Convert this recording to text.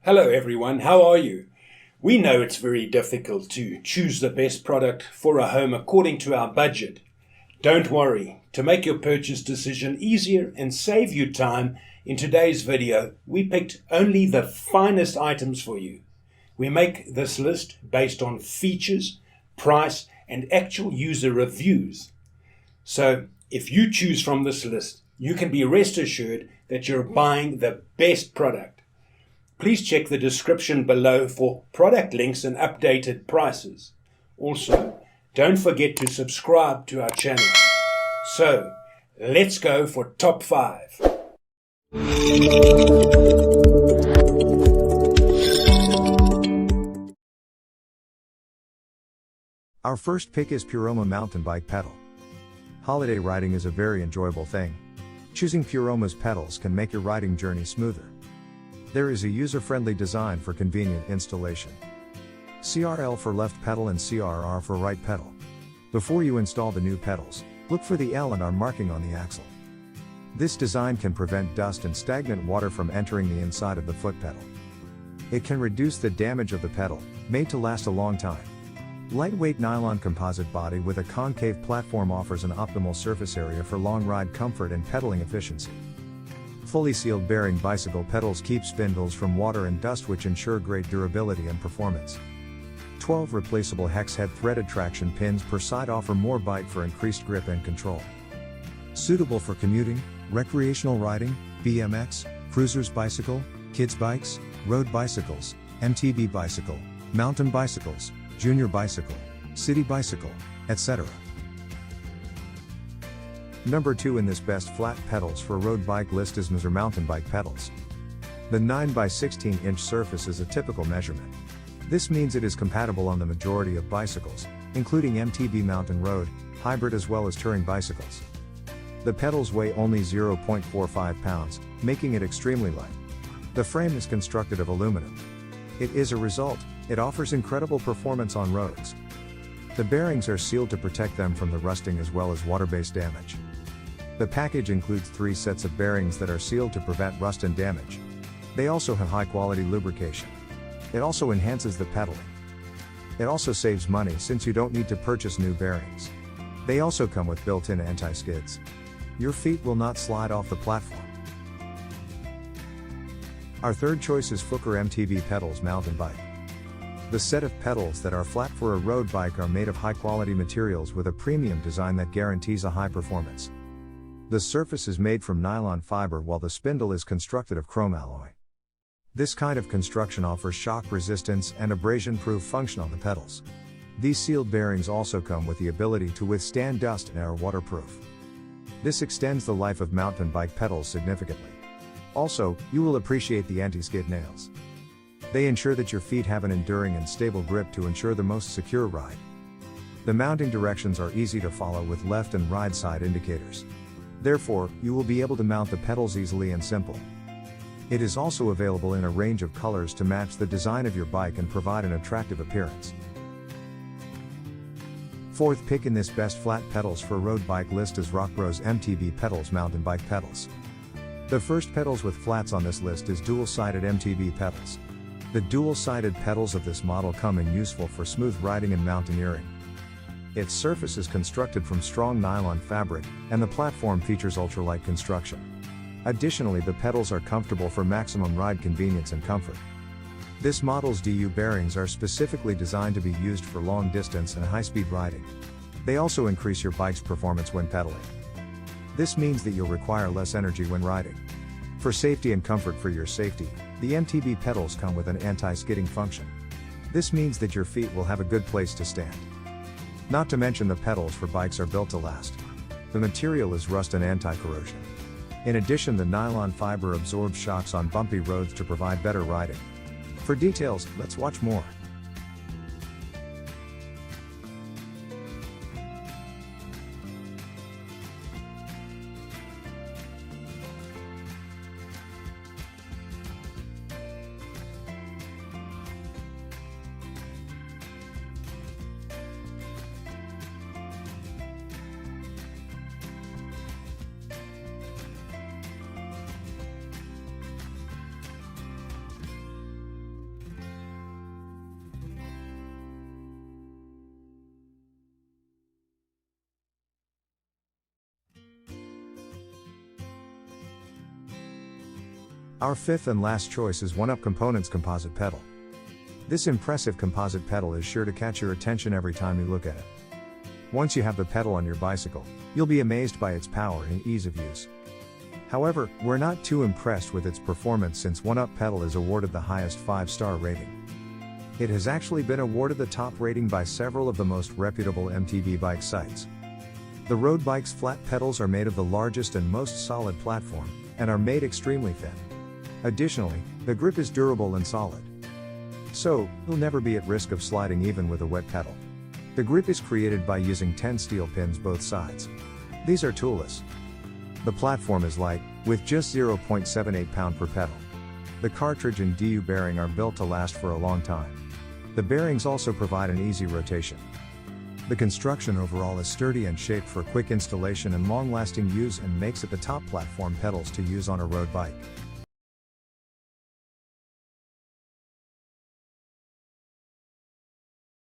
Hello everyone, how are you? We know it's very difficult to choose the best product for a home according to our budget. Don't worry, to make your purchase decision easier and save you time, in today's video we picked only the finest items for you. We make this list based on features, price and actual user reviews. So if you choose from this list, you can be rest assured that you're buying the best product. Please check the description below for product links and updated prices. Also, don't forget to subscribe to our channel. So, let's go for top 5. Our first pick is Puroma mountain bike pedal. Holiday riding is a very enjoyable thing. Choosing Puroma's pedals can make your riding journey smoother. There is a user-friendly design for convenient installation. CRL for left pedal and CRR for right pedal. Before you install the new pedals, look for the L and R marking on the axle. This design can prevent dust and stagnant water from entering the inside of the foot pedal. It can reduce the damage of the pedal, made to last a long time. Lightweight nylon composite body with a concave platform offers an optimal surface area for long ride comfort and pedaling efficiency. Fully sealed bearing bicycle pedals keep spindles from water and dust, which ensure great durability and performance. 12 replaceable hex head threaded traction pins per side offer more bite for increased grip and control. Suitable for commuting, recreational riding, BMX, cruisers bicycle, kids bikes, road bicycles, MTB bicycle, mountain bicycles, junior bicycle, city bicycle, etc. Number 2 in this best flat pedals for road bike list is Mr. Mountain Bike Pedals. The 9x16-inch surface is a typical measurement. This means it is compatible on the majority of bicycles, including MTB mountain road, hybrid as well as touring bicycles. The pedals weigh only 0.45 pounds, making it extremely light. The frame is constructed of aluminum. As a result, it offers incredible performance on roads. The bearings are sealed to protect them from the rusting as well as water-based damage. The package includes 3 sets of bearings that are sealed to prevent rust and damage. They also have high-quality lubrication. It also enhances the pedaling. It also saves money since you don't need to purchase new bearings. They also come with built-in anti-skids. Your feet will not slide off the platform. Our third choice is Fooker MTB Pedals Mountain Bike. The set of pedals that are flat for a road bike are made of high-quality materials with a premium design that guarantees a high performance. The surface is made from nylon fiber while the spindle is constructed of chrome alloy. This kind of construction offers shock resistance and abrasion-proof function on the pedals. These sealed bearings also come with the ability to withstand dust and are waterproof. This extends the life of mountain bike pedals significantly. Also, you will appreciate the anti-skid nails. They ensure that your feet have an enduring and stable grip to ensure the most secure ride. The mounting directions are easy to follow with left and right side indicators. Therefore, you will be able to mount the pedals easily and simple. It is also available in a range of colors to match the design of your bike and provide an attractive appearance. Fourth pick in this best flat pedals for road bike list is Rockbros MTB Pedals Mountain Bike Pedals. The first pedals with flats on this list is dual-sided MTB pedals. The dual-sided pedals of this model come in useful for smooth riding and mountaineering. Its surface is constructed from strong nylon fabric, and the platform features ultralight construction. Additionally, the pedals are comfortable for maximum ride convenience and comfort. This model's DU bearings are specifically designed to be used for long distance and high-speed riding. They also increase your bike's performance when pedaling. This means that you'll require less energy when riding. For safety and comfort for your safety, the MTB pedals come with an anti-skidding function. This means that your feet will have a good place to stand. Not to mention the pedals for bikes are built to last. The material is rust and anti-corrosion. In addition, the nylon fiber absorbs shocks on bumpy roads to provide better riding. For details, let's watch more. Our fifth and last choice is 1UP Components Composite Pedal. This impressive composite pedal is sure to catch your attention every time you look at it. Once you have the pedal on your bicycle, you'll be amazed by its power and ease of use. However, we're not too impressed with its performance since 1UP pedal is awarded the highest 5-star rating. It has actually been awarded the top rating by several of the most reputable MTB bike sites. The road bike's flat pedals are made of the largest and most solid platform, and are made extremely thin. Additionally, the grip is durable and solid. So, you'll never be at risk of sliding even with a wet pedal. The grip is created by using 10 steel pins both sides. These are toolless. The platform is light, with just 0.78 pound per pedal. The cartridge and DU bearing are built to last for a long time. The bearings also provide an easy rotation. The construction overall is sturdy and shaped for quick installation and long-lasting use and makes it the top platform pedals to use on a road bike.